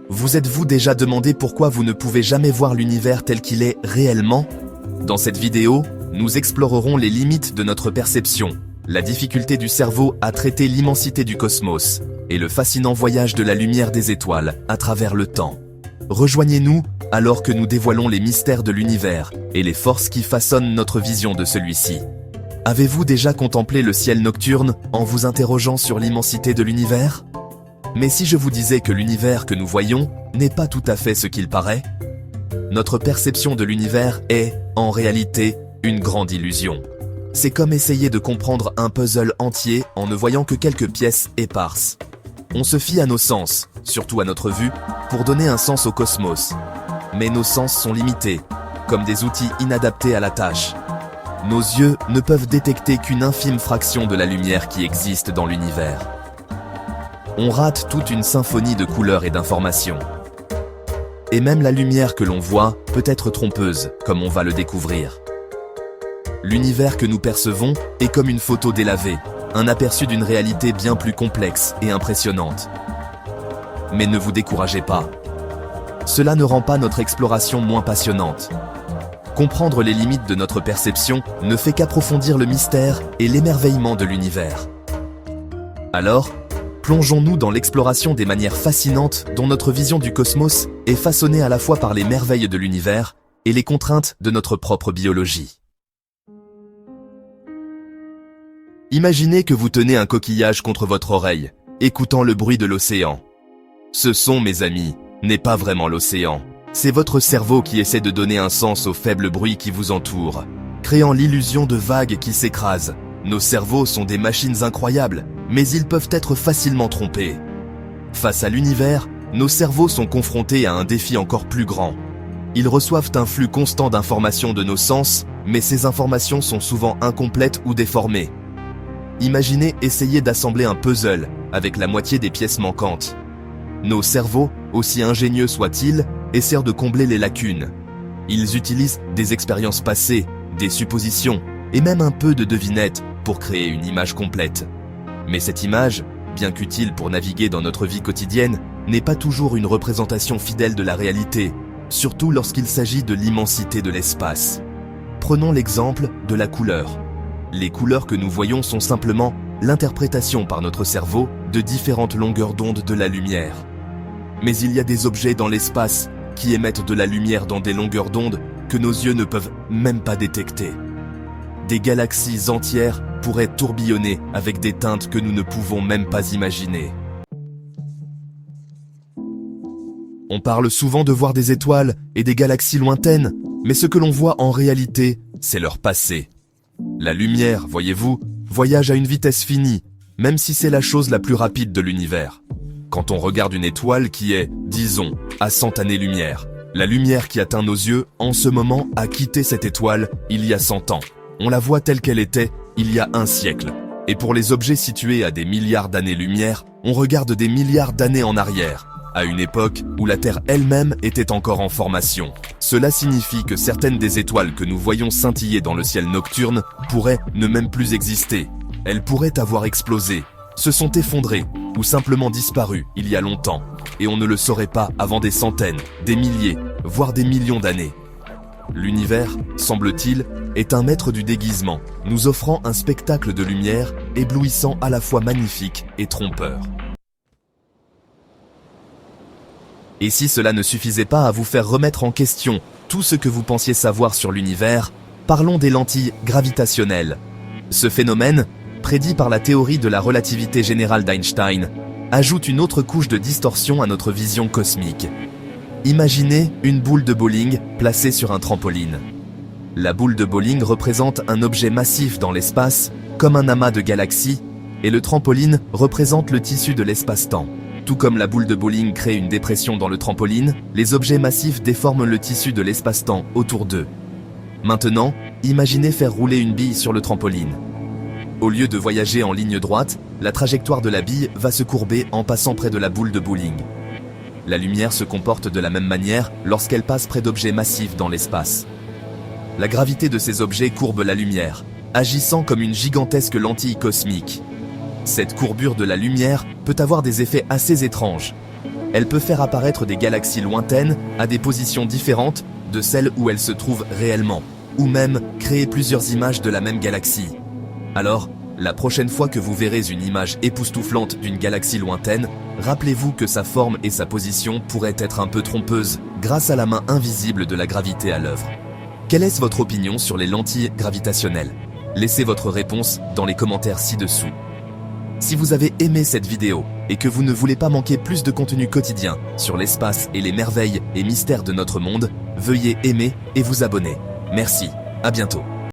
Vous êtes-vous déjà demandé pourquoi vous ne pouvez jamais voir l'univers tel qu'il est réellement? Dans cette vidéo, nous explorerons les limites de notre perception, la difficulté du cerveau à traiter l'immensité du cosmos, et le fascinant voyage de la lumière des étoiles à travers le temps. Rejoignez-nous alors que nous dévoilons les mystères de l'univers et les forces qui façonnent notre vision de celui-ci. Avez-vous déjà contemplé le ciel nocturne en vous interrogeant sur l'immensité de l'univers? Mais si je vous disais que l'univers que nous voyons n'est pas tout à fait ce qu'il paraît? Notre perception de l'univers est, en réalité, une grande illusion. C'est comme essayer de comprendre un puzzle entier en ne voyant que quelques pièces éparses. On se fie à nos sens, surtout à notre vue, pour donner un sens au cosmos. Mais nos sens sont limités, comme des outils inadaptés à la tâche. Nos yeux ne peuvent détecter qu'une infime fraction de la lumière qui existe dans l'univers. On rate toute une symphonie de couleurs et d'informations. Et même la lumière que l'on voit peut être trompeuse, comme on va le découvrir. L'univers que nous percevons est comme une photo délavée, un aperçu d'une réalité bien plus complexe et impressionnante. Mais ne vous découragez pas. Cela ne rend pas notre exploration moins passionnante. Comprendre les limites de notre perception ne fait qu'approfondir le mystère et l'émerveillement de l'univers. Alors, plongeons-nous dans l'exploration des manières fascinantes dont notre vision du cosmos est façonnée à la fois par les merveilles de l'univers et les contraintes de notre propre biologie. Imaginez que vous tenez un coquillage contre votre oreille, écoutant le bruit de l'océan. Ce son, mes amis, n'est pas vraiment l'océan. C'est votre cerveau qui essaie de donner un sens au faible bruit qui vous entoure, créant l'illusion de vagues qui s'écrasent. Nos cerveaux sont des machines incroyables, mais ils peuvent être facilement trompés. Face à l'univers, nos cerveaux sont confrontés à un défi encore plus grand. Ils reçoivent un flux constant d'informations de nos sens, mais ces informations sont souvent incomplètes ou déformées. Imaginez essayer d'assembler un puzzle avec la moitié des pièces manquantes. Nos cerveaux, aussi ingénieux soient-ils, essaient de combler les lacunes. Ils utilisent des expériences passées, des suppositions et même un peu de devinette pour créer une image complète. Mais cette image, bien qu'utile pour naviguer dans notre vie quotidienne, n'est pas toujours une représentation fidèle de la réalité, surtout lorsqu'il s'agit de l'immensité de l'espace. Prenons l'exemple de la couleur. Les couleurs que nous voyons sont simplement l'interprétation par notre cerveau de différentes longueurs d'onde de la lumière. Mais il y a des objets dans l'espace qui émettent de la lumière dans des longueurs d'onde que nos yeux ne peuvent même pas détecter. Des galaxies entières pourraient tourbillonner avec des teintes que nous ne pouvons même pas imaginer. On parle souvent de voir des étoiles et des galaxies lointaines, mais ce que l'on voit en réalité, c'est leur passé. La lumière, voyez-vous, voyage à une vitesse finie, même si c'est la chose la plus rapide de l'univers. Quand on regarde une étoile qui est, disons, à 100 années-lumière, la lumière qui atteint nos yeux, en ce moment, a quitté cette étoile il y a 100 ans. On la voit telle qu'elle était il y a un siècle. Et pour les objets situés à des milliards d'années-lumière, on regarde des milliards d'années en arrière, à une époque où la Terre elle-même était encore en formation. Cela signifie que certaines des étoiles que nous voyons scintiller dans le ciel nocturne pourraient ne même plus exister. Elles pourraient avoir explosé, se sont effondrées ou simplement disparues il y a longtemps. Et on ne le saurait pas avant des centaines, des milliers, voire des millions d'années. L'univers, semble-t-il, est un maître du déguisement, nous offrant un spectacle de lumière éblouissant à la fois magnifique et trompeur. Et si cela ne suffisait pas à vous faire remettre en question tout ce que vous pensiez savoir sur l'univers, parlons des lentilles gravitationnelles. Ce phénomène, prédit par la théorie de la relativité générale d'Einstein, ajoute une autre couche de distorsion à notre vision cosmique. Imaginez une boule de bowling placée sur un trampoline. La boule de bowling représente un objet massif dans l'espace, comme un amas de galaxies, et le trampoline représente le tissu de l'espace-temps. Tout comme la boule de bowling crée une dépression dans le trampoline, les objets massifs déforment le tissu de l'espace-temps autour d'eux. Maintenant, imaginez faire rouler une bille sur le trampoline. Au lieu de voyager en ligne droite, la trajectoire de la bille va se courber en passant près de la boule de bowling. La lumière se comporte de la même manière lorsqu'elle passe près d'objets massifs dans l'espace. La gravité de ces objets courbe la lumière, agissant comme une gigantesque lentille cosmique. Cette courbure de la lumière peut avoir des effets assez étranges. Elle peut faire apparaître des galaxies lointaines à des positions différentes de celles où elles se trouvent réellement, ou même créer plusieurs images de la même galaxie. Alors, la prochaine fois que vous verrez une image époustouflante d'une galaxie lointaine, rappelez-vous que sa forme et sa position pourraient être un peu trompeuses grâce à la main invisible de la gravité à l'œuvre. Quelle est votre opinion sur les lentilles gravitationnelles? Laissez votre réponse dans les commentaires ci-dessous. Si vous avez aimé cette vidéo et que vous ne voulez pas manquer plus de contenu quotidien sur l'espace et les merveilles et mystères de notre monde, veuillez aimer et vous abonner. Merci, à bientôt.